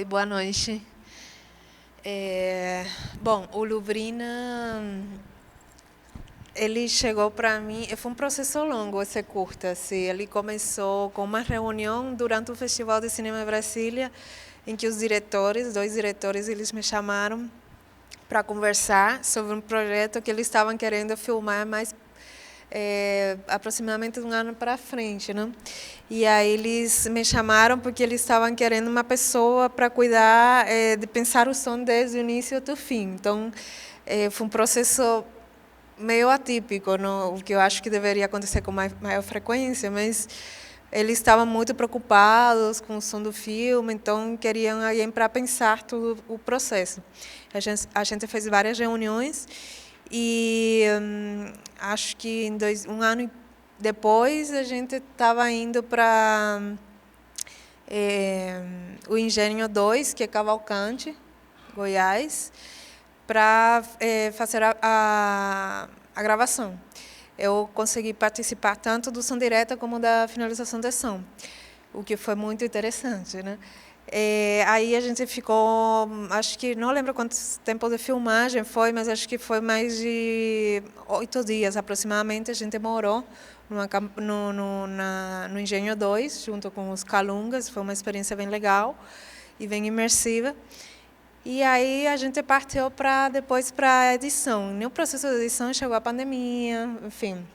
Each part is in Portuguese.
boa noite. Bom, o Lubrina, ele chegou para mim, foi um processo longo esse curta. Assim, ele começou com uma reunião durante o Festival de Cinema Brasília, em que os diretores, dois diretores, eles me chamaram para conversar sobre um projeto que eles estavam querendo filmar mais aproximadamente um ano para frente, né? E aí eles me chamaram porque eles estavam querendo uma pessoa para cuidar de pensar o som desde o início até o fim. Então, foi um processo meio atípico, não? O que eu acho que deveria acontecer com maior frequência, mas eles estavam muito preocupados com o som do filme, então queriam alguém para pensar todo o processo. A gente fez várias reuniões e acho que um ano depois a gente estava indo para o Engenho 2, que é Cavalcante, Goiás, para fazer a gravação. Eu consegui participar tanto do som direto como da finalização da som, o que foi muito interessante, né? Aí a gente ficou, acho que, não lembro quanto tempo de filmagem foi, mas acho que foi mais de 8 dias aproximadamente. A gente morou no Engenho 2, junto com os Calungas. Foi uma experiência bem legal e bem imersiva. E aí a gente partiu depois para a edição. No processo de edição chegou a pandemia, enfim,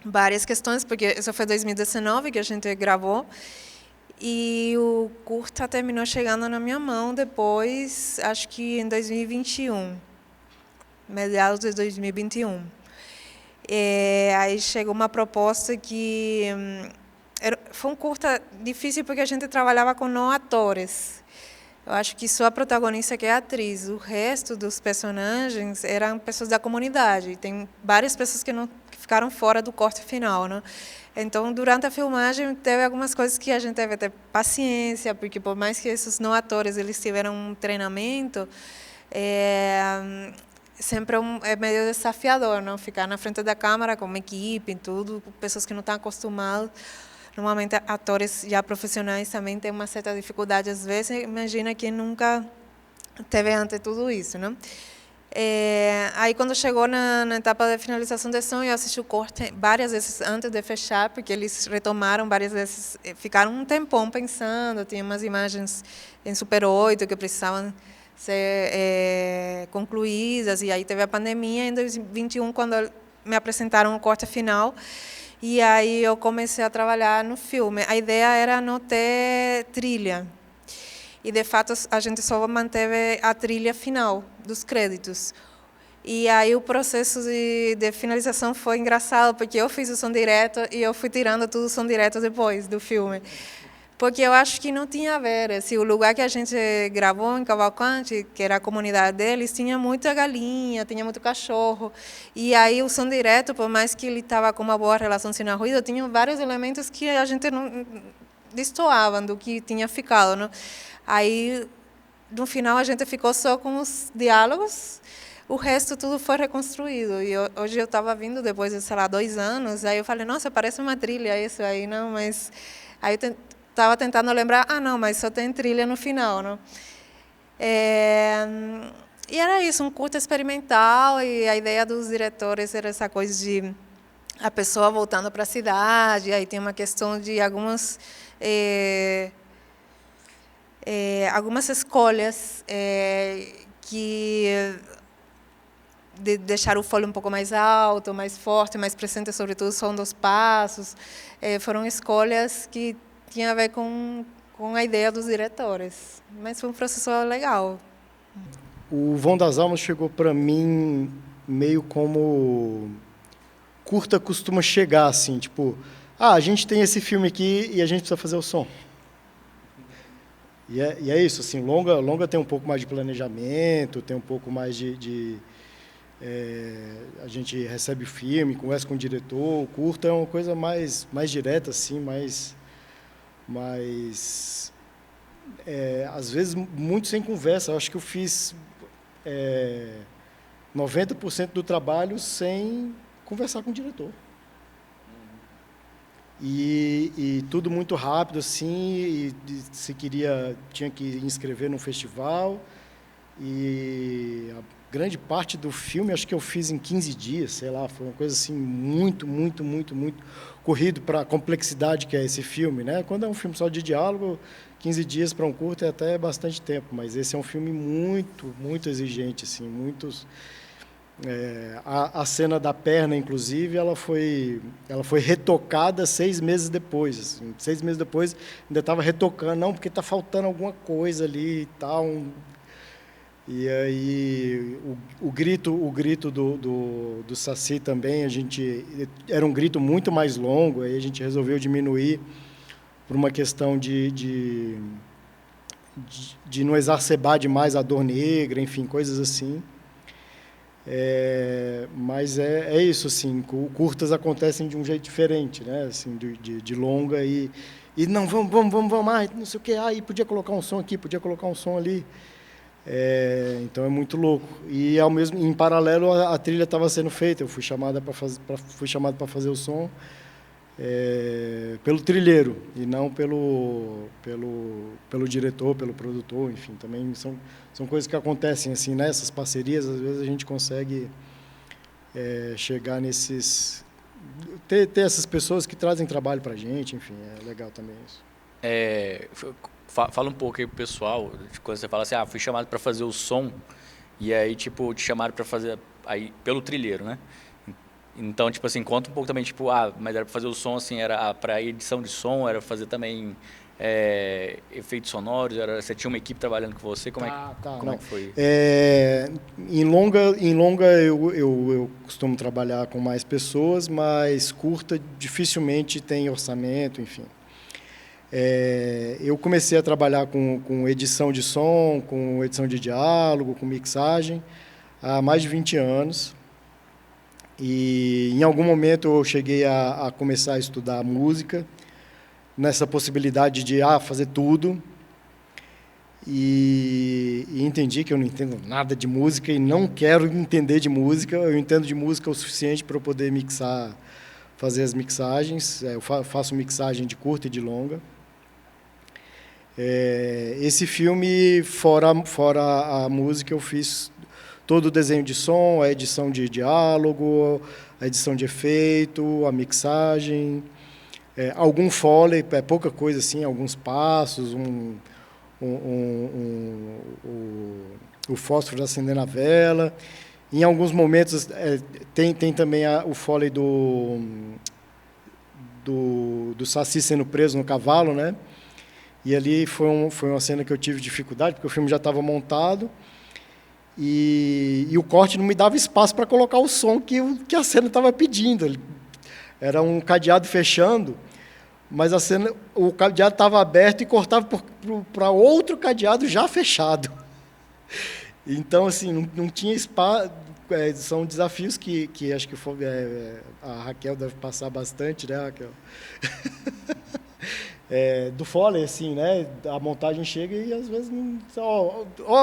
várias questões, porque isso foi 2019 que a gente gravou. E o curta terminou chegando na minha mão depois, acho que em 2021, meados de 2021. Aí chegou uma proposta que foi um curta difícil porque a gente trabalhava com não atores. Eu acho que só a protagonista que é a atriz, o resto dos personagens eram pessoas da comunidade. Tem várias pessoas que ficaram fora do corte final, né? Então, durante a filmagem, teve algumas coisas que a gente teve que ter paciência, porque por mais que esses não atores eles tiveram um treinamento, sempre é meio desafiador, não? Ficar na frente da câmera com uma equipe e tudo, pessoas que não estão acostumadas. Normalmente, atores já profissionais também têm uma certa dificuldade às vezes. Imagina quem nunca teve antes tudo isso, né? Aí, quando chegou na etapa de finalização de som, eu assisti o corte várias vezes antes de fechar, porque eles retomaram várias vezes, ficaram um tempão pensando, tinha umas imagens em Super 8 que precisavam ser concluídas, e aí teve a pandemia em 2021, quando me apresentaram o corte final, e aí eu comecei a trabalhar no filme. A ideia era não ter trilha, e, de fato, a gente só manteve a trilha final dos créditos. E aí o processo de finalização foi engraçado, porque eu fiz o som direto e eu fui tirando tudo o som direto depois do filme. Porque eu acho que não tinha a ver. Assim, o lugar que a gente gravou, em Cavalcante, que era a comunidade deles, tinha muita galinha, tinha muito cachorro. E aí o som direto, por mais que ele estava com uma boa relação sem ruído, tinha vários elementos que a gente não destoavam do que tinha ficado, né? Aí, no final, a gente ficou só com os diálogos, o resto tudo foi reconstruído. E hoje eu estava vindo, depois de, sei lá, 2 anos, aí eu falei, nossa, parece uma trilha isso aí, não, mas... Aí eu estava tentando lembrar, não, mas só tem trilha no final, não? E era isso, um curta experimental, e a ideia dos diretores era essa coisa de a pessoa voltando para a cidade, aí tem uma questão de algumas escolhas que de deixar o fole um pouco mais alto, mais forte, mais presente, sobretudo o som dos passos, foram escolhas que tinham a ver com a ideia dos diretores, mas foi um processo legal. O Vão das Almas chegou para mim meio como curta costuma chegar, assim, tipo, a gente tem esse filme aqui e a gente precisa fazer o som. E é isso, assim, longa tem um pouco mais de planejamento, tem um pouco mais a gente recebe o filme, conversa com o diretor. O curta é uma coisa mais direta, assim, às vezes muito sem conversa. Eu acho que eu fiz 90% do trabalho sem conversar com o diretor. e tudo muito rápido, assim, e se tinha que inscrever num festival, e a grande parte do filme acho que eu fiz em 15 dias, sei lá, foi uma coisa assim muito corrido para a complexidade que é esse filme, né? Quando é um filme só de diálogo, 15 dias para um curto é até bastante tempo, mas esse é um filme muito exigente, assim, muitos... a cena da perna, inclusive, ela foi retocada 6 meses depois. Assim. 6 meses depois, ainda estava retocando, não, porque está faltando alguma coisa ali e tal. E aí, o grito do Saci também, era um grito muito mais longo, aí a gente resolveu diminuir por uma questão de não exacerbar demais a dor negra, enfim, coisas assim. Mas é isso, assim, curtas acontecem de um jeito diferente, né? Assim, de longa e não, vamos mais, não sei o que, aí podia colocar um som aqui, podia colocar um som ali. Então é muito louco. E em paralelo a trilha estava sendo feita, eu fui chamado para fazer o som pelo trilheiro e não pelo diretor, pelo produtor, enfim, também são coisas que acontecem assim, nessas parcerias, às vezes a gente consegue chegar nesses... Ter essas pessoas que trazem trabalho para a gente, enfim, é legal também isso. Fala um pouco aí pro pessoal, quando você fala assim, fui chamado para fazer o som, e aí, tipo, te chamaram para fazer aí, pelo trilheiro, né? Então, tipo assim, conta um pouco também, tipo, mas era para fazer o som, assim, era para edição de som, era fazer também efeitos sonoros, você tinha uma equipe trabalhando com você, como é que foi? Em longa eu costumo trabalhar com mais pessoas, mas curta dificilmente tem orçamento, enfim. Eu comecei a trabalhar com edição de som, com edição de diálogo, com mixagem, há mais de 20 anos. E em algum momento eu cheguei a começar a estudar música, nessa possibilidade de fazer tudo. E entendi que eu não entendo nada de música e não quero entender de música. Eu entendo de música o suficiente para eu poder mixar, fazer as mixagens. Eu faço mixagem de curta e de longa. Esse filme, fora a música, eu fiz todo o desenho de som, a edição de diálogo, a edição de efeito, a mixagem, algum foley, pouca coisa assim, alguns passos, o fósforo acendendo a vela. Em alguns momentos tem também o foley do Saci sendo preso no cavalo, né? E ali foi uma cena que eu tive dificuldade, porque o filme já estava montado e o corte não me dava espaço para colocar o som que a cena estava pedindo. Era um cadeado fechando, mas o cadeado estava aberto e cortava para outro cadeado já fechado. Então, assim, não tinha espaço. São desafios que acho que a Raquel deve passar bastante, né, Raquel? Do Foley, assim, né? A montagem chega e às vezes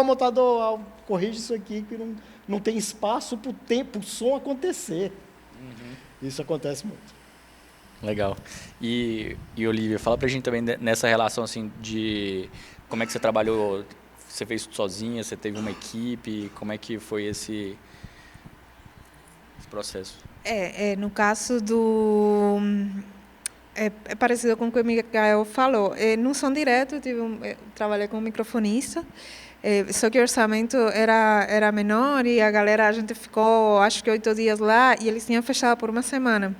montador, corrige isso aqui que não tem espaço para o som acontecer. Uhum. Isso acontece muito. Legal. E Olivia, fala pra gente também nessa relação assim de como é que você trabalhou, você fez tudo sozinha, você teve uma equipe, como é que foi esse processo? No caso do... É parecido com o que o Mikael falou. No som direto, trabalhei como microfonista, só que o orçamento era menor e a gente ficou, acho que 8 dias lá, e eles tinham fechado por uma semana.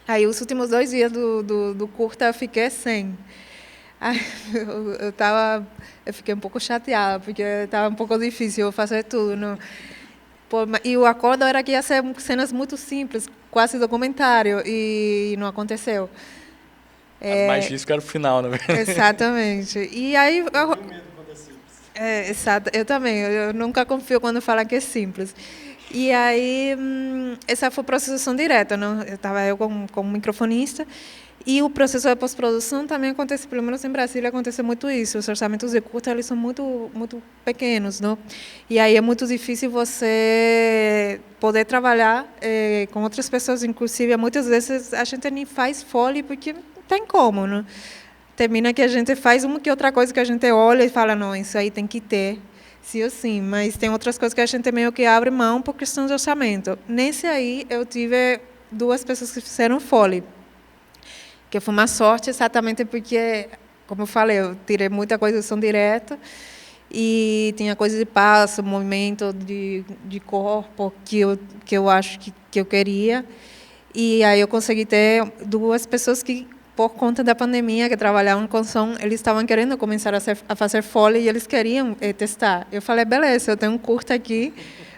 Aí, os últimos 2 dias do curta, eu fiquei sem. Aí, eu fiquei um pouco chateada, porque estava um pouco difícil fazer tudo. Não? E o acordo era que ia ser cenas muito simples, quase documentário, e não aconteceu. Mais difícil que era o final, né? Exatamente. E aí... Exato, eu também. Eu nunca confio quando falam que é simples. E aí, essa foi a processação direta, né? Eu estava como microfonista. E o processo de pós-produção também acontece, pelo menos em Brasília, acontece muito isso. Os orçamentos de curta, eles são muito pequenos, não? E aí é muito difícil você poder trabalhar com outras pessoas, inclusive, muitas vezes a gente nem faz foley porque não tem como, não? Termina que a gente faz uma que outra coisa que a gente olha e fala, não, isso aí tem que ter, sim ou sim, mas tem outras coisas que a gente meio que abre mão por questão de orçamento. Nesse aí, eu tive 2 pessoas que fizeram foley, que foi uma sorte exatamente porque, como eu falei, eu tirei muita coisa de som direto e tinha coisa de passo, movimento de corpo que eu acho que eu queria. E aí eu consegui ter 2 pessoas que, por conta da pandemia, que trabalhavam com som, eles estavam querendo começar a fazer foley e eles queriam testar. Eu falei, beleza, eu tenho um curta aqui,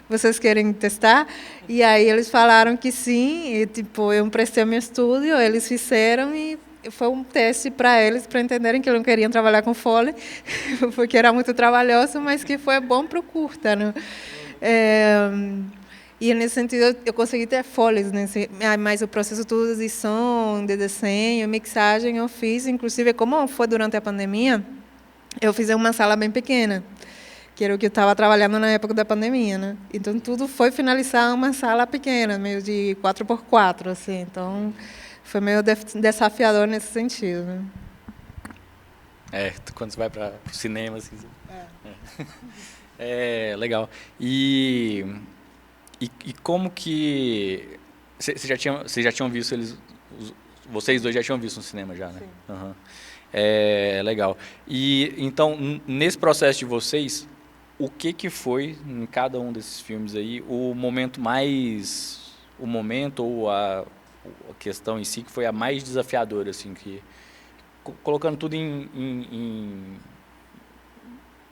vocês querem testar? E aí eles falaram que sim, e tipo, eu emprestei meu estúdio, eles fizeram e foi um teste para eles, para entenderem que não queriam trabalhar com foley, porque era muito trabalhoso, mas que foi bom para o curta, né? E nesse sentido eu consegui ter folhas, mas o processo todo de som, de desenho, mixagem eu fiz, inclusive como foi durante a pandemia, eu fiz em uma sala bem pequena, que era o que eu estava trabalhando na época da pandemia, né? Então tudo foi finalizar em uma sala pequena, meio de 4x4, assim. Então foi meio desafiador nesse sentido, né? Quando você vai para o cinema, assim. Legal. E como que vocês já tinham visto eles? Vocês 2 já tinham visto no cinema já, né? Sim. Uhum. Legal. E então nesse processo de vocês, o que foi em cada um desses filmes aí o momento ou a questão em si que foi a mais desafiadora, assim, que colocando tudo em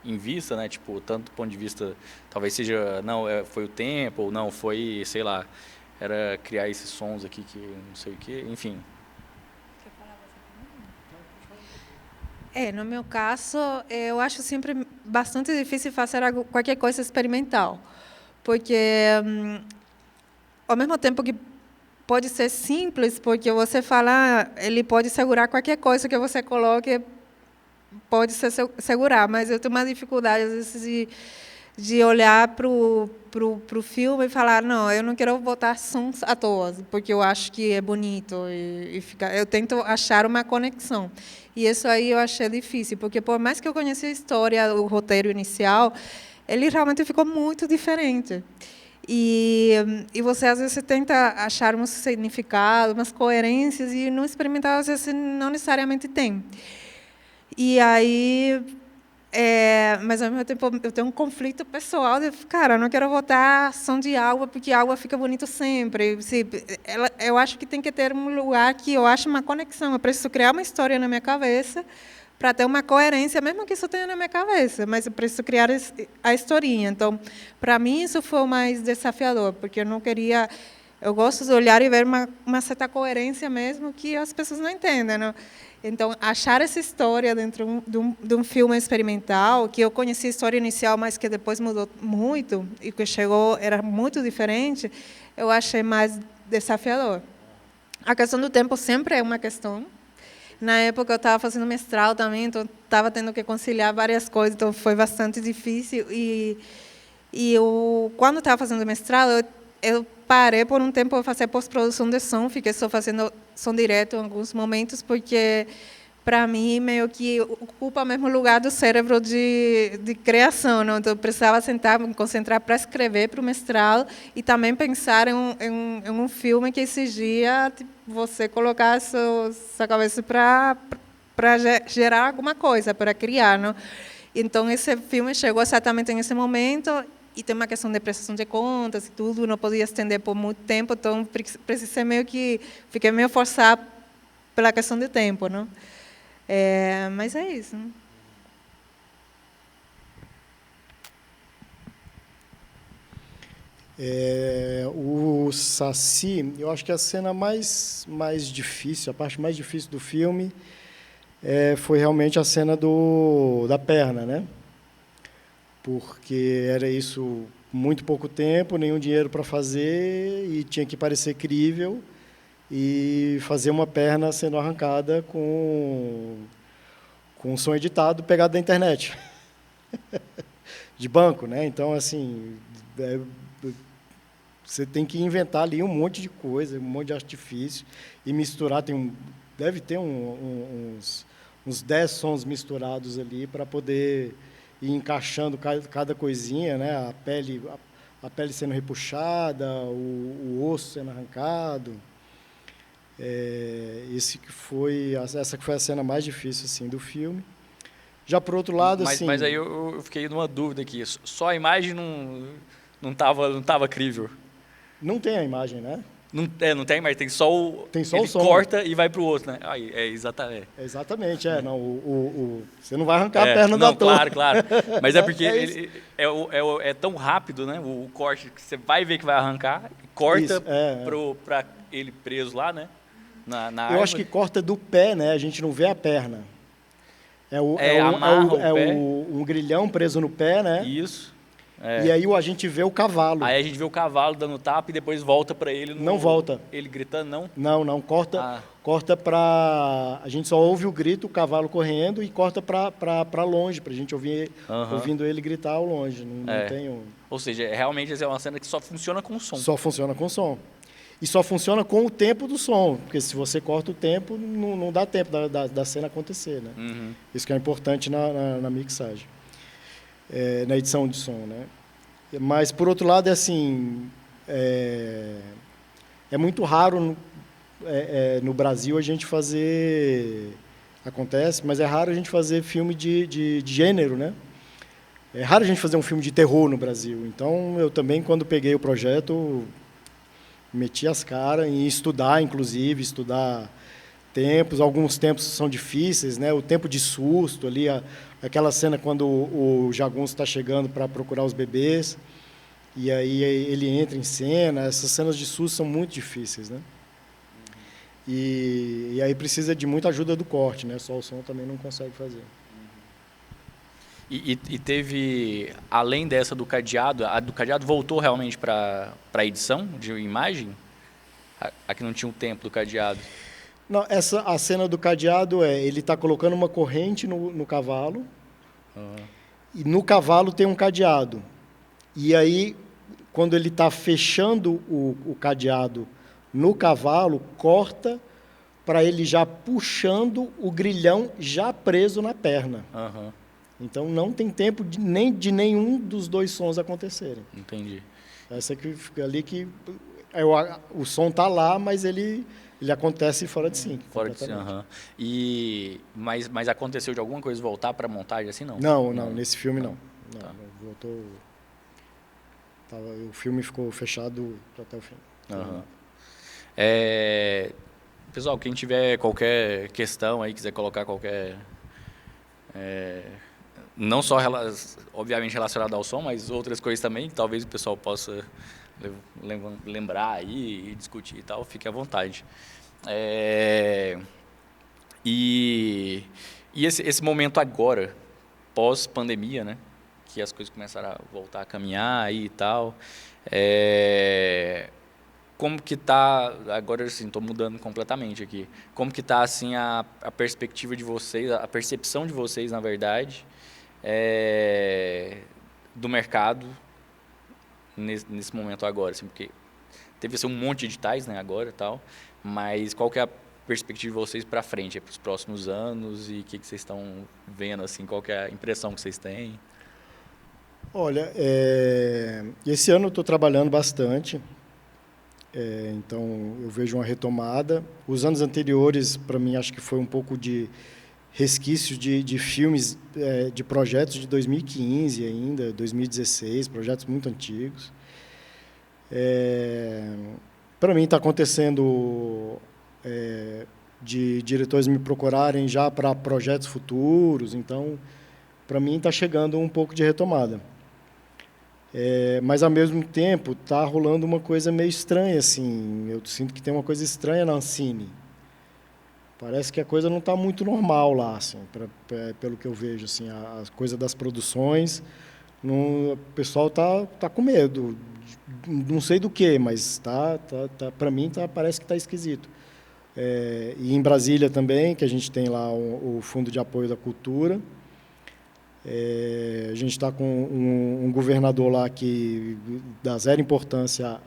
vista, né? Tipo, tanto do ponto de vista, talvez seja, não, foi o tempo, ou não, foi, sei lá, era criar esses sons aqui que não sei o quê, enfim. No meu caso, eu acho sempre bastante difícil fazer qualquer coisa experimental, porque ao mesmo tempo que pode ser simples, porque você fala, ele pode segurar qualquer coisa que você coloque, pode segurar, mas eu tenho uma dificuldade às vezes de olhar para o filme e falar, não, eu não quero botar sons à toa, porque eu acho que é bonito eu tento achar uma conexão. E isso aí eu achei difícil, porque por mais que eu conhecia a história, o roteiro inicial, ele realmente ficou muito diferente. E você, às vezes, tenta achar um significado, umas coerências, e no experimental, às vezes, não necessariamente tem. E aí, mas, ao mesmo tempo, eu tenho um conflito pessoal de, cara, eu não quero botar som de água, porque a água fica bonito sempre. Eu acho que tem que ter um lugar que eu acho uma conexão. Eu preciso criar uma história na minha cabeça para ter uma coerência, mesmo que isso tenha na minha cabeça, mas eu preciso criar a historinha. Então, para mim, isso foi o mais desafiador, porque eu não queria... Eu gosto de olhar e ver uma certa coerência mesmo que as pessoas não entendem, não? Então, achar essa história dentro de um filme experimental, que eu conheci a história inicial, mas que depois mudou muito, e que chegou era muito diferente, eu achei mais desafiador. A questão do tempo sempre é uma questão. Na época, eu estava fazendo mestrado também, então estava tendo que conciliar várias coisas, então foi bastante difícil. Quando estava fazendo mestrado, eu parei por um tempo de fazer pós-produção de som, fiquei só fazendo som direto em alguns momentos, porque, para mim, meio que ocupa o mesmo lugar do cérebro de criação, não? Então, eu precisava sentar, me concentrar para escrever para o mestrado e também pensar em um filme que exigia você colocar a sua cabeça para gerar alguma coisa, para criar, não? Então, esse filme chegou exatamente nesse momento. E tem uma questão de prestação de contas e tudo, não podia estender por muito tempo, então precisei fiquei meio forçada pela questão de tempo, não? Mas é isso. Não? O Saci, eu acho que a cena mais difícil, a parte mais difícil do filme foi realmente a cena da perna, né? Porque era isso, muito pouco tempo, nenhum dinheiro para fazer e tinha que parecer crível e fazer uma perna sendo arrancada com um som editado pegado da internet, de banco, né? Então, assim, você tem que inventar ali um monte de coisa, um monte de artifício e misturar. Deve ter uns 10 sons misturados ali para poder ir encaixando cada coisinha, né? A pele sendo repuxada, o osso sendo arrancado. Essa que foi a cena mais difícil assim do filme. Já por outro lado, assim. Mas aí eu fiquei numa dúvida aqui. Só a imagem não tava crível. Não tem a imagem, né? Não tem a imagem, tem só o. Tem só ele o som. Corta e vai pro outro, né? Aí, exatamente. Exatamente, não. Você não vai arrancar a perna do ator. Claro. Mas é porque é tão rápido, né? O corte que você vai ver que vai arrancar, corta para ele preso lá, né? Na Eu acho que corta do pé, né? A gente não vê a perna. Um grilhão preso no pé, né? Isso. E aí a gente vê o cavalo. Aí a gente vê o cavalo dando tapa e depois volta para ele. Não volta. Ele gritando, não? Não. Corta para... A gente só ouve o grito, o cavalo correndo, e corta para longe, para a gente ouvindo ele gritar ao longe. Não tem Ou seja, realmente é uma cena que só funciona com som. Só funciona com som. E só funciona com o tempo do som, porque se você corta o tempo, não dá tempo da cena acontecer, né? Uhum. Isso que é importante na mixagem, na edição de som, né? Mas, por outro lado, assim, é muito raro no Brasil a gente fazer... Acontece, mas é raro a gente fazer filme de gênero, né? É raro a gente fazer um filme de terror no Brasil. Então, eu também, quando peguei o projeto... meti as caras em estudar, inclusive, estudar tempos. Alguns tempos são difíceis, né? O tempo de susto ali, aquela cena quando o jagunço está chegando para procurar os bebês, e aí ele entra em cena. Essas cenas de susto são muito difíceis, né? E aí precisa de muita ajuda do corte, né? Só o som também não consegue fazer. E teve, além dessa do cadeado, a do cadeado voltou realmente para a edição de imagem? A que não tinha o tempo do cadeado? Não, a cena do cadeado ele está colocando uma corrente no cavalo, e no cavalo tem um cadeado. E aí, quando ele está fechando o cadeado no cavalo, corta para ele já puxando o grilhão já preso na perna. Então, não tem tempo de nenhum dos dois sons acontecerem. Entendi. Essa que fica ali que... o som está lá, mas ele acontece fora de sync. Fora de sync, mas aconteceu de alguma coisa voltar para a montagem assim, não? Não, nesse filme não. Tá. Não voltou... o filme ficou fechado até o fim. Pessoal, quem tiver qualquer questão aí, quiser colocar qualquer... não só, obviamente, relacionado ao som, mas outras coisas também, que talvez o pessoal possa lembrar aí e discutir e tal, fique à vontade. E esse momento agora, pós-pandemia, né, que as coisas começaram a voltar a caminhar aí e tal, como que está, agora assim, estou mudando completamente aqui, como que está assim, a perspectiva de vocês, a percepção de vocês, na verdade, do mercado nesse momento agora, assim, porque teve assim, um monte de editais, né, agora e tal, mas qual que é a perspectiva de vocês para frente, para os próximos anos, e o que vocês estão vendo, assim, qual que é a impressão que vocês têm? Olha, esse ano eu estou trabalhando bastante, então eu vejo uma retomada. Os anos anteriores, para mim, acho que foi um pouco de resquício de filmes, de projetos de 2015 ainda, 2016, projetos muito antigos. Para mim está acontecendo de diretores me procurarem já para projetos futuros, então, para mim está chegando um pouco de retomada. Mas, ao mesmo tempo, está rolando uma coisa meio estranha, assim. Eu sinto que tem uma coisa estranha na Ancine. Parece que a coisa não está muito normal lá, assim, pelo que eu vejo, assim, a coisa das produções, o pessoal tá com medo. Não sei do que, mas para mim parece que está esquisito. E em Brasília também, que a gente tem lá o Fundo de Apoio da Cultura. A gente está com um governador lá que dá zero importância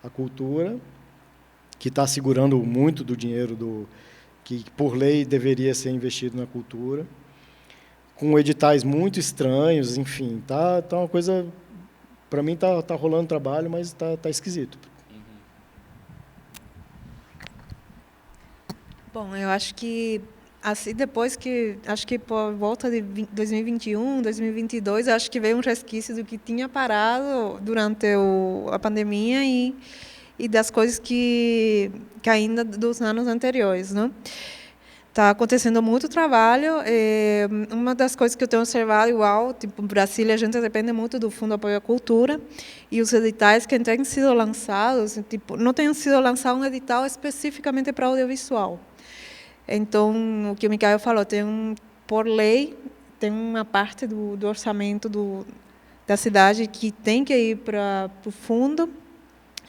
à cultura, que está segurando muito do dinheiro que, por lei, deveria ser investido na cultura, com editais muito estranhos, enfim, tá uma coisa... Para mim tá rolando trabalho, mas tá esquisito. Bom, eu acho que assim depois acho que por volta de 2021, 2022, acho que veio um resquício do que tinha parado durante a pandemia e das coisas que ainda dos anos anteriores, né? Está acontecendo muito trabalho. Uma das coisas que eu tenho observado, igual, tipo, no Brasília, a gente depende muito do Fundo de Apoio à Cultura, e os editais que têm sido lançados, tipo, não tem sido lançado um edital especificamente para audiovisual. Então, o que o Micael falou, por lei, tem uma parte do orçamento da cidade que tem que ir para o fundo,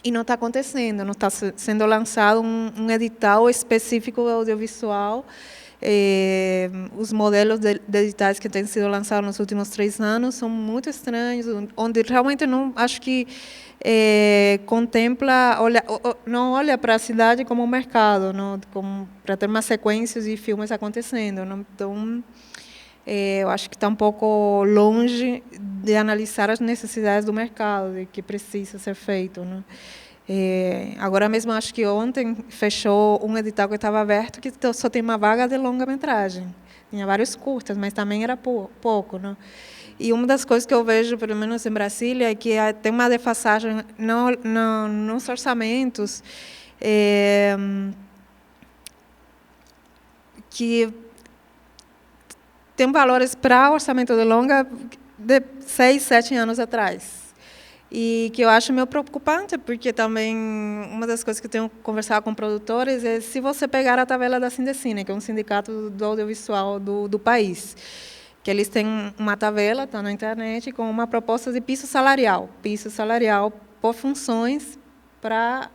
e não está acontecendo, não está sendo lançado um edital específico audiovisual. Os modelos de editais que têm sido lançados nos últimos 3 anos são muito estranhos, onde realmente não acho que não olha para a cidade como um mercado, para ter uma sequência de filmes acontecendo. Não? Então, eu acho que está um pouco longe de analisar as necessidades do mercado, de que precisa ser feito. Né? Agora mesmo, acho que ontem fechou um edital que estava aberto, que só tem uma vaga de longa-metragem. Tinha vários curtas, mas também era pouco. Né? E uma das coisas que eu vejo, pelo menos em Brasília, é que tem uma defasagem nos orçamentos, que tem valores para orçamento de longa de 6, 7 anos atrás. E que eu acho meio preocupante, porque também uma das coisas que eu tenho conversado com produtores é se você pegar a tabela da Sindecine, que é um sindicato do audiovisual do país, que eles têm uma tabela, está na internet, com uma proposta de piso salarial por funções para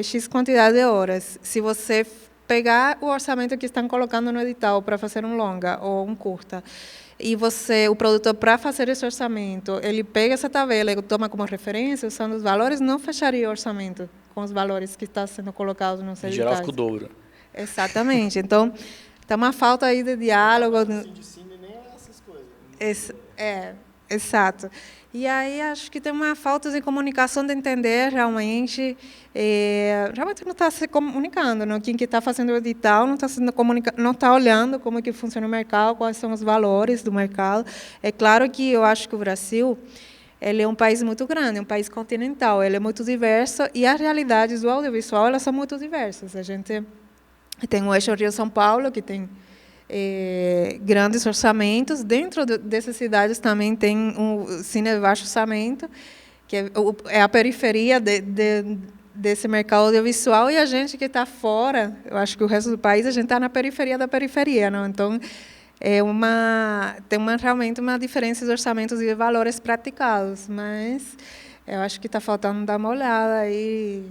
X quantidade de horas. Se você pegar o orçamento que estão colocando no edital para fazer um longa ou um curta, e o produtor, para fazer esse orçamento, ele pega essa tabela e toma como referência, usando os valores, não fecharia o orçamento com os valores que estão sendo colocados nos editais. Em geral, fica o dobro. Exatamente. Então, tem uma falta aí de diálogo. Exato. E aí acho que tem uma falta de comunicação, de entender realmente não está se comunicando, não? Quem que está fazendo o edital não está olhando como que funciona o mercado, quais são os valores do mercado. É claro que eu acho que o Brasil ele é um país muito grande, um país continental, ele é muito diverso e as realidades do audiovisual elas são muito diversas. A gente tem o eixo Rio-São Paulo, que tem grandes orçamentos. Dentro dessas cidades também tem um cine de baixo orçamento, que é a periferia desse mercado audiovisual, e a gente que está fora, eu acho que o resto do país, a gente está na periferia da periferia. Não? Então, tem realmente uma diferença de orçamentos e de valores praticados, mas eu acho que está faltando dar uma olhada aí,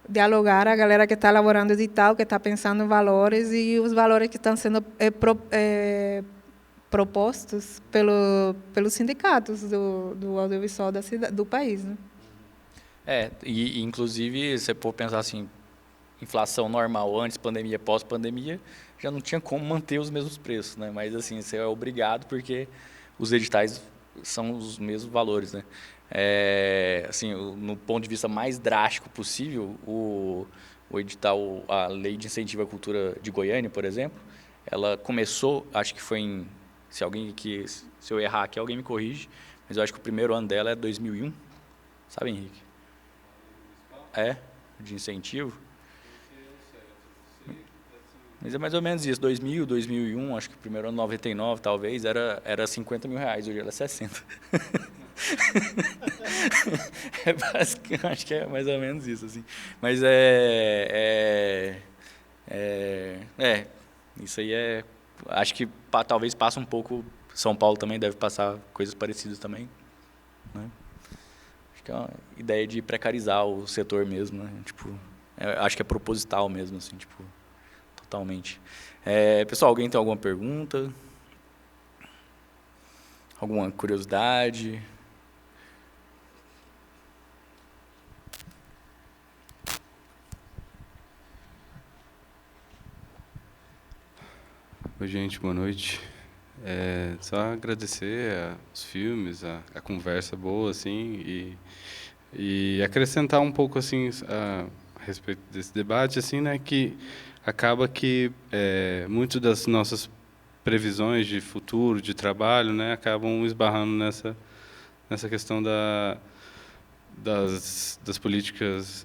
dialogar a galera que está elaborando edital, que está pensando em valores e os valores que estão sendo propostos pelos sindicatos do audiovisual do país. Né? E inclusive, se você for pensar assim, inflação normal, antes pandemia, pós-pandemia, já não tinha como manter os mesmos preços, né? Mas assim, você é obrigado porque os editais são os mesmos valores, né? Assim, no ponto de vista mais drástico possível, o edital, a Lei de Incentivo à Cultura de Goiânia, por exemplo, ela começou, acho que foi se eu errar aqui, alguém me corrige, mas eu acho que o primeiro ano dela é 2001, sabe, Henrique? De incentivo. Mas é mais ou menos isso, 2000, 2001, acho que o primeiro ano, 99, talvez, era R$50 mil, hoje ela é 60. Acho que é mais ou menos isso, assim. Mas isso aí acho que talvez passa um pouco São Paulo também deve passar coisas parecidas também, né? Acho que é uma ideia de precarizar o setor mesmo, né? Tipo, acho que é proposital mesmo, assim, tipo, totalmente. Pessoal, alguém tem alguma pergunta? Alguma curiosidade? Oi, gente, boa noite. Só agradecer os filmes, a conversa boa, assim, e acrescentar um pouco, assim, a respeito desse debate, assim, né, que acaba que muito das nossas previsões de futuro, de trabalho, né, acabam esbarrando nessa questão das políticas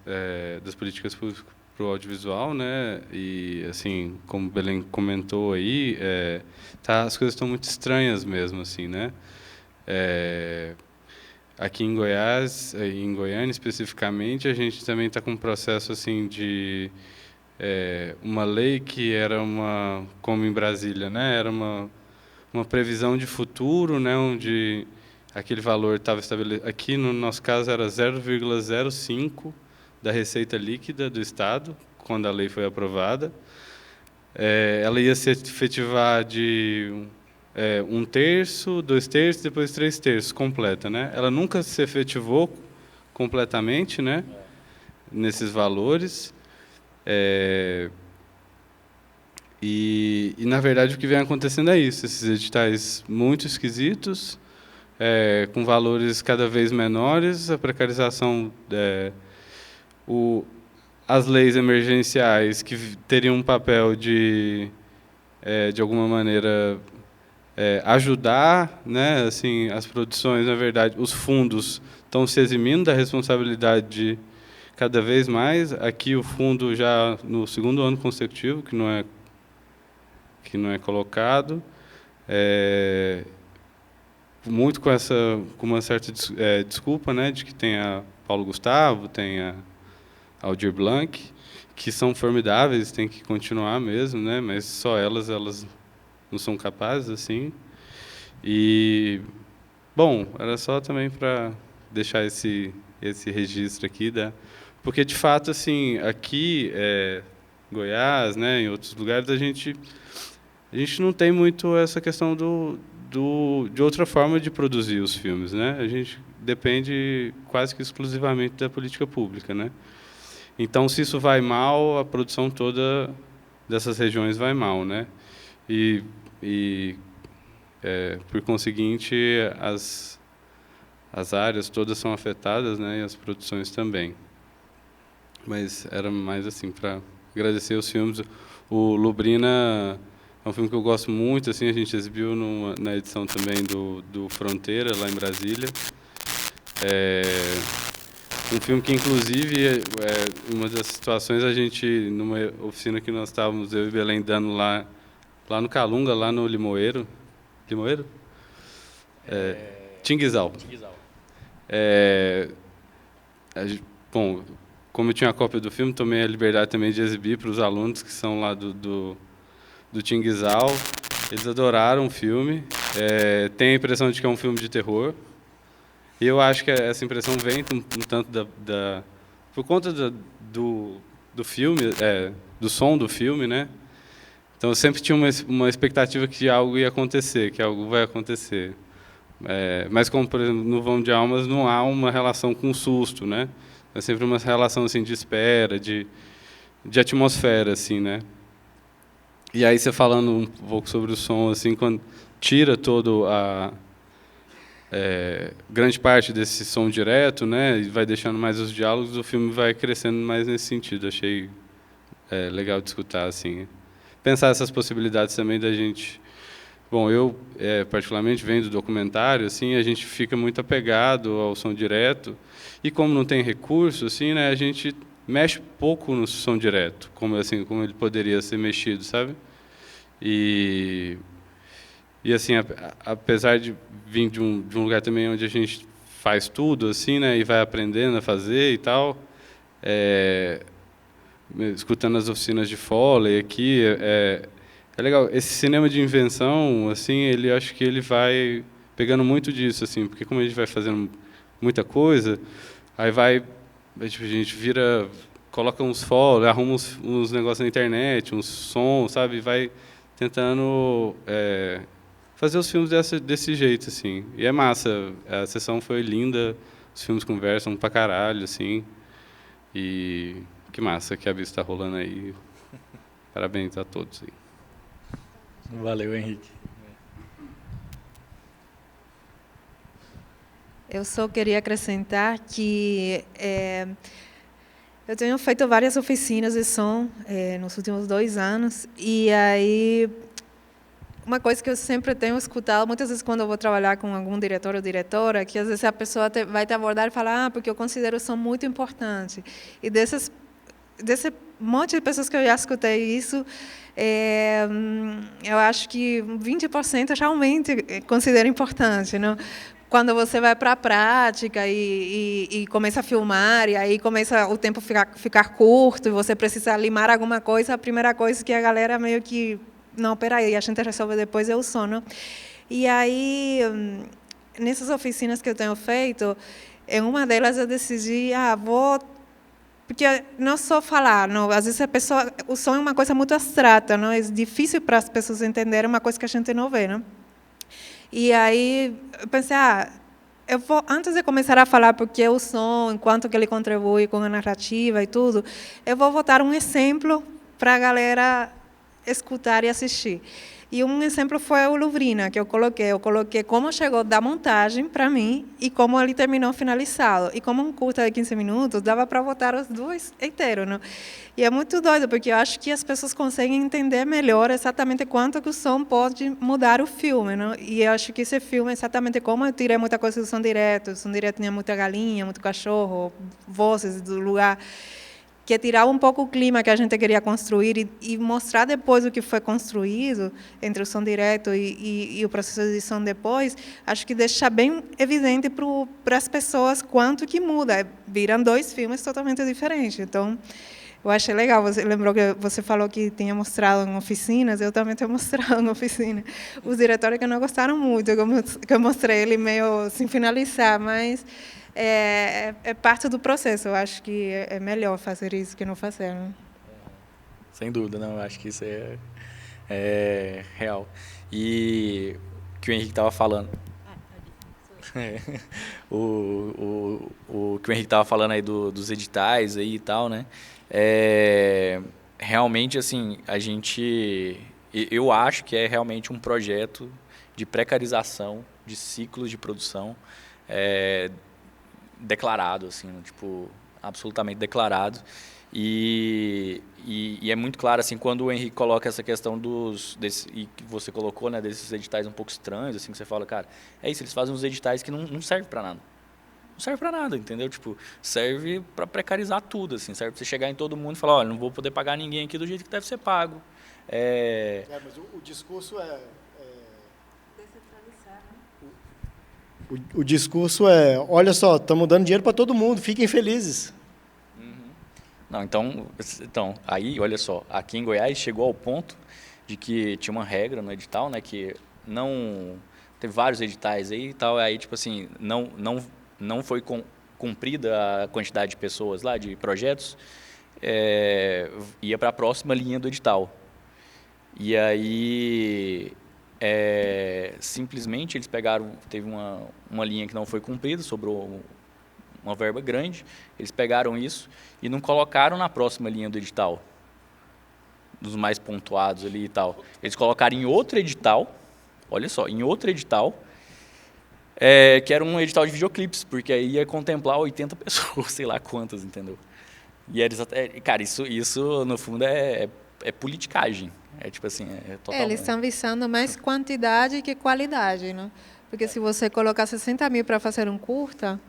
para o audiovisual, né? E assim, como Belém comentou aí, as coisas estão muito estranhas mesmo, assim, né? Aqui em Goiás, em Goiânia especificamente, a gente também está com um processo assim de uma lei que era como em Brasília, né? Era uma previsão de futuro, né? Onde aquele valor estava estabelecido. Aqui no nosso caso era 0,05 da receita líquida do Estado, quando a lei foi aprovada. Ela ia se efetivar de 1/3, 2/3, depois 3/3, completa, né? Ela nunca se efetivou completamente, né? Nesses valores. E, na verdade, o que vem acontecendo é isso, esses editais muito esquisitos, com valores cada vez menores, a precarização, as leis emergenciais que teriam um papel de alguma maneira, ajudar, né, assim, as produções, na verdade, os fundos estão se eximindo da responsabilidade cada vez mais. Aqui o fundo já no 2º ano consecutivo, que não é colocado, muito com uma certa desculpa, né, de que tem a Paulo Gustavo, tem a Aldir Blanc, que são formidáveis, tem que continuar mesmo, né, mas só elas não são capazes, assim. E, bom, era só também para deixar esse registro aqui, porque, de fato, assim, aqui, Goiás, né, em outros lugares, a gente não tem muito essa questão de outra forma de produzir os filmes, né? A gente depende quase que exclusivamente da política pública, né? Então, se isso vai mal, a produção toda dessas regiões vai mal, né? E por conseguinte, as áreas todas são afetadas, né? E as produções também. Mas era mais assim para agradecer os filmes. O Lubrina é um filme que eu gosto muito, assim, a gente exibiu na edição também do Fronteira, lá em Brasília. Um filme que, inclusive, uma das situações, a gente, numa oficina que nós estávamos, eu e Belém, dando lá no Calunga, lá no Limoeiro. Limoeiro? Tinguizal. Bom, como eu tinha a cópia do filme, tomei a liberdade também de exibir para os alunos que são lá do Tinguizal. Eles adoraram o filme. Tem a impressão de que é um filme de terror. E eu acho que essa impressão vem um tanto por conta do filme, do som do filme, né? Então eu sempre tinha uma expectativa que algo ia acontecer, que algo vai acontecer. Mas como, por exemplo, no Vão de Almas não há uma relação com susto, né? É sempre uma relação assim de espera, de atmosfera, assim, né? E aí você falando um pouco sobre o som, assim, quando tira todo grande parte desse som direto, né, e vai deixando mais os diálogos, o filme vai crescendo mais nesse sentido. Achei legal de escutar, assim. Pensar essas possibilidades também da gente. Bom, eu particularmente vendo documentário, assim, a gente fica muito apegado ao som direto e como não tem recurso, assim, né, a gente mexe pouco no som direto, como ele poderia ser mexido, sabe? E assim, apesar de vir de um lugar também onde a gente faz tudo, assim, né, e vai aprendendo a fazer e tal, escutando as oficinas de Foley aqui, É legal. Esse cinema de invenção, assim, ele acho que ele vai pegando muito disso, assim, porque como a gente vai fazendo muita coisa, aí tipo, a gente vira, coloca uns follow, arruma uns negócios na internet, uns sons, sabe? Vai tentando fazer os filmes desse jeito, assim. E é massa. A sessão foi linda, os filmes conversam pra caralho, assim. E que massa que a Bis está rolando aí. Parabéns a todos aí. Valeu, Henrique. Eu só queria acrescentar que eu tenho feito várias oficinas de som nos últimos 2 anos, e aí uma coisa que eu sempre tenho escutado, muitas vezes quando eu vou trabalhar com algum diretor ou diretora, que às vezes a pessoa vai te abordar e falar, porque eu considero o som muito importante. E desse monte de pessoas que eu já escutei isso, eu acho que 20% realmente considero importante, não? Quando você vai para a prática e começa a filmar, e aí começa o tempo ficar curto, e você precisa limar alguma coisa, a primeira coisa que a galera meio que... Não, peraí, a gente resolve depois, é o sono. E aí, nessas oficinas que eu tenho feito, em uma delas eu decidi, vou... Porque não é só falar, não, às vezes o som é uma coisa muito abstrata, não? É difícil para as pessoas entenderem uma coisa que a gente não vê, não? E aí eu pensei, eu vou, antes de começar a falar porque o som, enquanto que ele contribui com a narrativa e tudo, eu vou botar um exemplo para a galera escutar e assistir. E um exemplo foi o Luvrina, que eu coloquei. Eu coloquei como chegou da montagem para mim e como ele terminou finalizado. E como um curta de 15 minutos, dava para botar os 2 inteiros, não? E é muito doido, porque eu acho que as pessoas conseguem entender melhor exatamente quanto que o som pode mudar o filme, não? E eu acho que esse filme, exatamente como eu tirei muita coisa do som direto, o som direto tinha muita galinha, muito cachorro, vozes do lugar, que é tirar um pouco o clima que a gente queria construir e mostrar depois o que foi construído entre o som direto e o processo de edição depois, acho que deixa bem evidente para as pessoas quanto que muda. Viram 2 filmes totalmente diferentes. Então, eu achei legal. Você lembrou que você falou que tinha mostrado em oficinas, eu também tenho mostrado em oficina. Os diretores que não gostaram muito, que eu mostrei ele meio sem finalizar, mas... É parte do processo. Eu acho que é melhor fazer isso que não fazer. Né? Sem dúvida, não. Eu acho que isso é real. E o que o Henrique estava falando... o que o Henrique estava falando aí dos editais aí e tal, né? Realmente, assim, eu acho que é realmente um projeto de precarização de ciclos de produção declarado, assim, tipo, absolutamente declarado. E é muito claro, assim, quando o Henrique coloca essa questão e que você colocou, né, desses editais um pouco estranhos, assim, que você fala, cara, é isso, eles fazem uns editais que não servem para nada. Não serve para nada, entendeu? Tipo, serve para precarizar tudo, assim, serve para você chegar em todo mundo e falar, olha, não vou poder pagar ninguém aqui do jeito que deve ser pago. Mas o discurso O discurso olha só, estamos dando dinheiro para todo mundo, fiquem felizes. Não, então, aí, olha só, aqui em Goiás chegou ao ponto de que tinha uma regra no edital, né, que teve vários editais aí e tal, aí, tipo assim, não foi cumprida a quantidade de pessoas lá, de projetos, ia para a próxima linha do edital. E aí... simplesmente eles teve uma linha que não foi cumprida, sobrou uma verba grande, eles pegaram isso e não colocaram na próxima linha do edital, dos mais pontuados ali e tal. Eles colocaram em outro edital, olha só, em outro edital, que era um edital de videoclipes, porque aí ia contemplar 80 pessoas, sei lá quantas, entendeu? E eles cara, isso no fundo é politicagem. Tipo assim, total. Eles estão visando mais quantidade que qualidade, né? Porque se você colocar 60 mil para fazer um curta,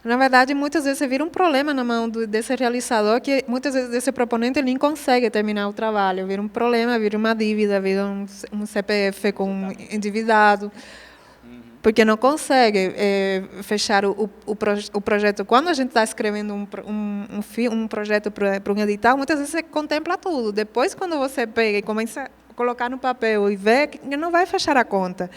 na verdade, muitas vezes você vira um problema na mão desse realizador, que muitas vezes esse proponente nem consegue terminar o trabalho. Vira um problema, vira uma dívida, vira um CPF com endividado, porque não consegue fechar o projeto. Quando a gente está escrevendo um projeto para um edital, muitas vezes você contempla tudo. Depois, quando você pega e colocar no papel e ver, que não vai fechar a conta.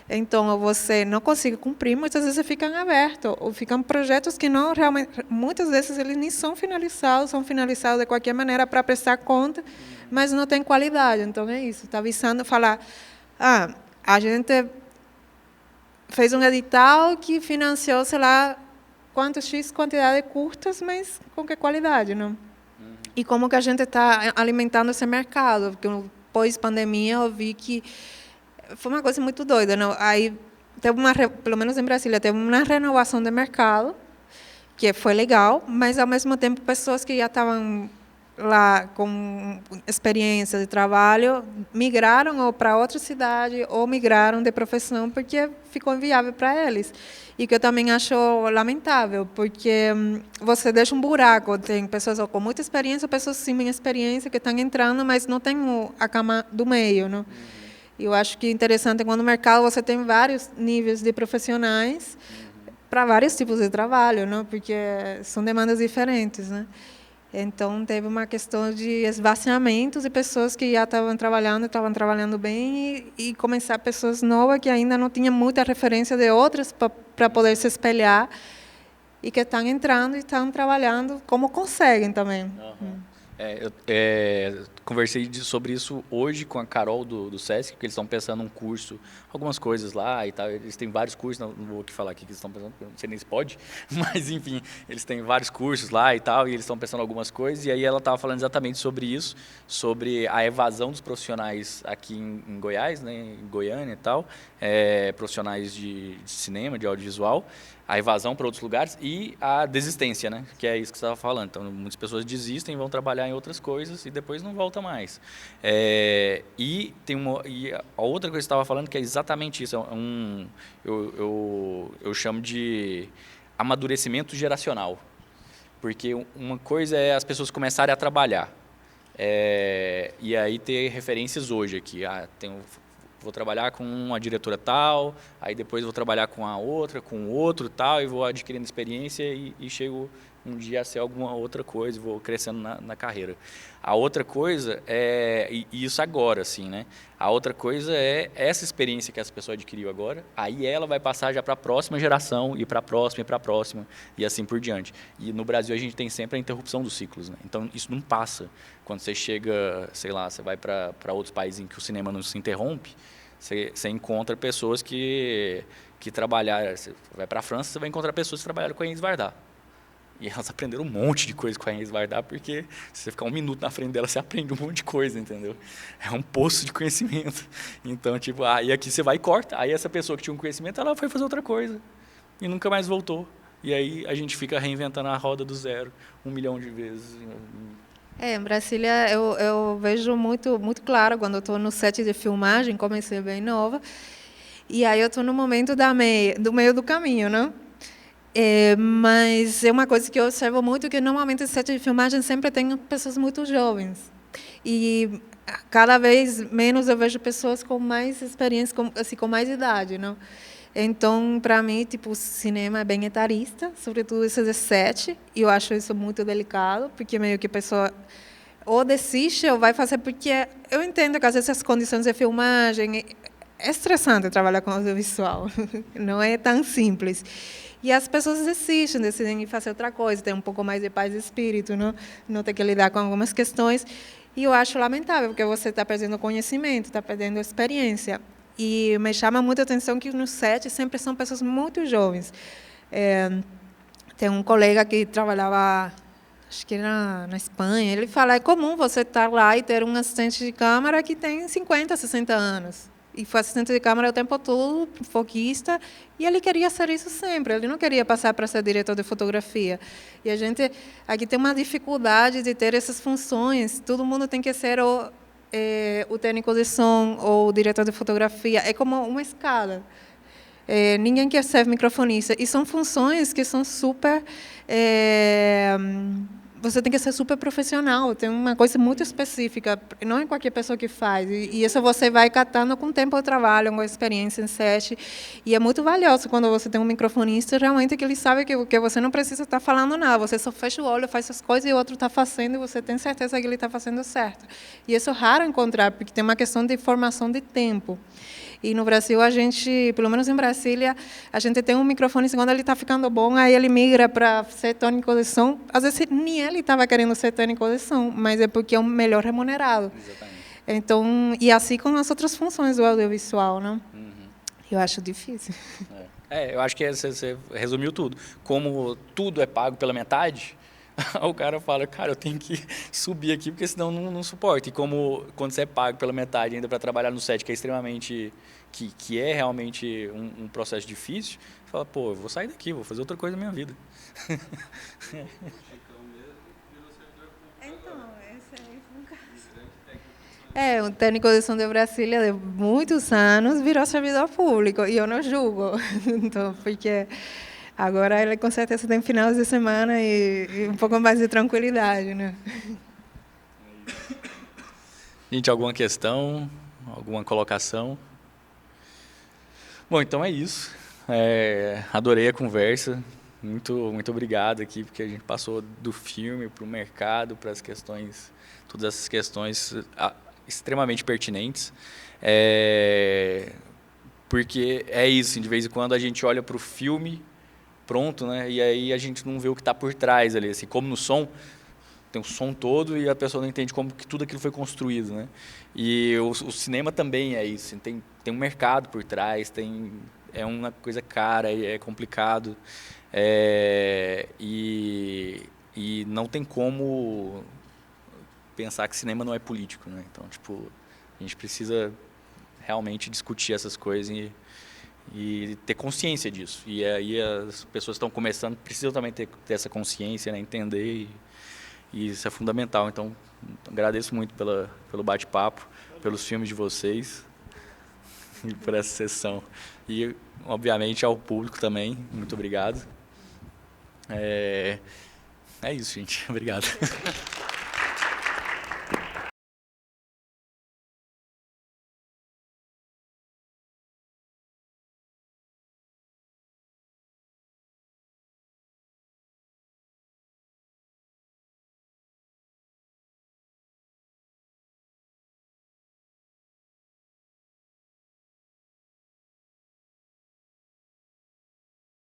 Então, você não consegue cumprir, muitas vezes ficam abertos, ou ficam projetos que não realmente, muitas vezes eles nem são finalizados de qualquer maneira para prestar conta, mas não tem qualidade. Então, é isso, está avisando, falar, a gente fez um edital que financiou, sei lá, X quantidade de curtas, mas com que qualidade, não? E como que a gente está alimentando esse mercado? Porque pós-pandemia eu vi que foi uma coisa muito doida, não? Aí teve pelo menos em Brasília, teve uma renovação de mercado, que foi legal, mas ao mesmo tempo pessoas que já estavam lá com experiência de trabalho migraram ou para outra cidade ou migraram de profissão porque ficou inviável para eles. E que eu também acho lamentável, porque você deixa um buraco, tem pessoas com muita experiência, pessoas sem experiência que estão entrando, mas não tem a cama do meio, não? Eu acho que é interessante quando no mercado você tem vários níveis de profissionais para vários tipos de trabalho, não? Porque são demandas diferentes, né? Então, teve uma questão de esvaziamento de pessoas que já estavam trabalhando bem, e começar pessoas novas que ainda não tinham muita referência de outras para poder se espelhar, e que estão entrando e estão trabalhando como conseguem também. Eu conversei sobre isso hoje com a Carol do SESC, que eles estão pensando um curso, algumas coisas lá e tal. Eles têm vários cursos, não vou aqui falar aqui que eles estão pensando, porque eu não sei nem se pode, mas enfim, eles têm vários cursos lá e tal, e eles estão pensando algumas coisas. E aí ela estava falando exatamente sobre isso, sobre a evasão dos profissionais aqui em Goiás, né, em Goiânia e tal, profissionais de cinema, de audiovisual, a evasão para outros lugares e a desistência, né? Que é isso que você estava falando. Então, muitas pessoas desistem, vão trabalhar em outras coisas e depois não voltam mais. E a outra coisa que você estava falando, que é exatamente isso, eu chamo de amadurecimento geracional. Porque uma coisa é as pessoas começarem a trabalhar, e aí ter referências hoje aqui. Vou trabalhar com uma diretora tal, aí depois vou trabalhar com a outra, com o outro tal, e vou adquirindo experiência e chego um dia a ser alguma outra coisa, vou crescendo na carreira. A outra coisa e isso agora, assim, né? A outra coisa é essa experiência que essa pessoa adquiriu agora, aí ela vai passar já para a próxima geração, e para a próxima, e assim por diante. E no Brasil a gente tem sempre a interrupção dos ciclos, né? Então isso não passa. Quando você chega, sei lá, você vai para outros países em que o cinema não se interrompe, você encontra pessoas que trabalharam. Você vai para a França, você vai encontrar pessoas que trabalharam com a Agnès Varda. E elas aprenderam um monte de coisa com a Agnès Varda, porque se você ficar um minuto na frente dela, você aprende um monte de coisa, entendeu? É um poço de conhecimento. Então, tipo, e aqui você vai e corta. Aí essa pessoa que tinha um conhecimento, ela foi fazer outra coisa. E nunca mais voltou. E aí a gente fica reinventando a roda do zero 1 milhão de vezes. Em Brasília eu vejo muito claro quando eu estou no set de filmagem, comecei bem nova, e aí eu estou no momento do meio do caminho, não? Mas é uma coisa que eu observo muito, que normalmente no set de filmagem sempre tem pessoas muito jovens, e cada vez menos eu vejo pessoas com mais experiência, com mais idade, não? Então, para mim, tipo, o cinema é bem etarista, sobretudo esse de set, e eu acho isso muito delicado, porque meio que a pessoa ou desiste ou vai fazer, porque eu entendo que às vezes as condições de filmagem é estressante trabalhar com audiovisual, não é tão simples. E as pessoas decidem fazer outra coisa, ter um pouco mais de paz de espírito, não ter que lidar com algumas questões, e eu acho lamentável, porque você está perdendo conhecimento, está perdendo experiência. E me chama muita atenção que no set sempre são pessoas muito jovens. Tem um colega que trabalhava, acho que era na Espanha, ele fala, é comum você estar lá e ter um assistente de câmera que tem 50, 60 anos. E foi assistente de câmera o tempo todo, foquista, e ele queria ser isso sempre, ele não queria passar para ser diretor de fotografia. E a gente aqui tem uma dificuldade de ter essas funções, todo mundo tem que ser o técnico de som ou o diretor de fotografia, é como uma escala. Ninguém quer ser microfonista. E são funções que são super você tem que ser super profissional, tem uma coisa muito específica, não é qualquer pessoa que faz. E isso você vai catando com o tempo de trabalho, com a experiência em set. E é muito valioso quando você tem um microfonista, realmente que ele sabe que você não precisa estar falando nada, você só fecha o olho, faz as coisas e o outro está fazendo e você tem certeza que ele está fazendo certo. E isso é raro encontrar, porque tem uma questão de formação de tempo. E no Brasil, a gente, pelo menos em Brasília, a gente tem um microfone, quando ele está ficando bom, aí ele migra para ser técnico de som. Às vezes, nem ele estava querendo ser técnico de som, mas é porque é o melhor remunerado. Exatamente. Então, e assim com as outras funções do audiovisual, né? Eu acho difícil. Eu acho que você resumiu tudo. Como tudo é pago pela metade, o cara fala, cara, eu tenho que subir aqui, porque senão não suporta. E como quando você é pago pela metade ainda para trabalhar no set, que é extremamente, que é realmente um processo difícil, você fala, pô, eu vou sair daqui, vou fazer outra coisa na minha vida. Um técnico de som de Brasília de muitos anos virou servidor público, e eu não julgo. Então, porque agora ele com certeza tem finais de semana e um pouco mais de tranquilidade, né? Gente, alguma questão? Alguma colocação? Bom, então é isso. Adorei a conversa. Muito obrigado aqui, porque a gente passou do filme para o mercado, para as questões, todas essas questões extremamente pertinentes. Porque é isso, de vez em quando a gente olha para o filme pronto, né? E aí a gente não vê o que está por trás ali, assim, como no som, tem o som todo e a pessoa não entende como que tudo aquilo foi construído, né? E o cinema também é isso, tem um mercado por trás, é uma coisa cara, é complicado, e não tem como pensar que cinema não é político, né? Então, tipo, a gente precisa realmente discutir essas coisas e ter consciência disso. E aí as pessoas estão começando, precisam também ter essa consciência, né? Entender, e isso é fundamental. Então, agradeço muito pelo bate-papo, pelos filmes de vocês e por essa sessão. E, obviamente, ao público também, muito obrigado. É isso, gente. Obrigado.